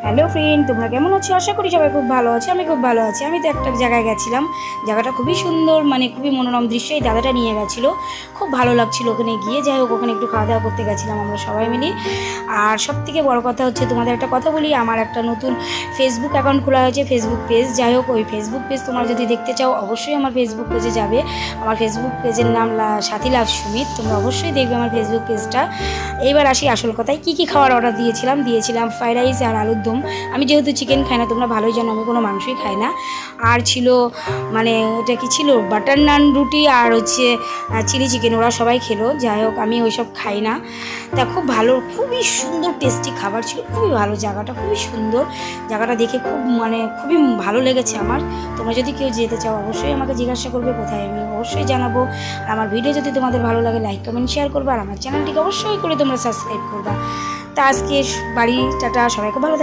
Hello friend, তোমরা কেমন আছো? আশা করি সবাই খুব ভালো আছে। আমি খুব ভালো আছি। আমি তো একটা জায়গায় গেছিলাম, জায়গাটা খুবই সুন্দর, মানে খুবই মনোরম দৃশ্য। এই দাদাটা নিয়ে গেছিলো, খুব ভালো লাগছিল ওখানে গিয়ে। যাই হোক, ওখানে একটু খাওয়া দাওয়া করতে গেছিলাম আমরা সবাই মিলে। আর সব থেকে বড় কথা হচ্ছে, তোমাদের একটা কথা বলি, আমার একটা নতুন ফেসবুক অ্যাকাউন্ট খোলা হয়েছে, ফেসবুক পেজ। যাই হোক, ওই ফেসবুক পেজ তোমরা যদি দেখতে চাও অবশ্যই আমার ফেসবুক পেজে যাবে। আমার ফেসবুক পেজের নাম সাথী লাভ সুমিত। তোমরা অবশ্যই দেখবে আমার ফেসবুক পেজটা। এইবার আসি আসল কথায়, কী কী খাওয়ার অর্ডার দিয়েছিলাম ফ্রাইড রাইস আর আলুর দম। আমি যেহেতু চিকেন খাই না, তোমরা ভালোই জানো আমি কোনো মাংসই খাই না। আর ছিল, মানে এটা কি ছিল, বাটার নান রুটি আর হচ্ছে চিলি চিকেন। ওরা সবাই খেলো। যাই হোক, আমি ওইসব খাই না। তা খুব ভালো, খুবই সুন্দর টেস্টি খাবার ছিল, খুবই ভালো। জায়গাটা খুবই সুন্দর, জায়গাটা দেখে খুবই ভালো লেগেছে আমার। তোমরা যদি কেউ যেতে চাও অবশ্যই আমাকে জিজ্ঞাসা করবে কোথায়, আমি অবশ্যই জানাবো। আর আমার ভিডিও যদি তোমাদের ভালো লাগে লাইক কমেন্ট শেয়ার করবে, আর আমার চ্যানেলটিকে অবশ্যই করে তোমরা সাবস্ক্রাইব করবা। তা আজকে বাড়ি, টাটা, সবাইকে ভালো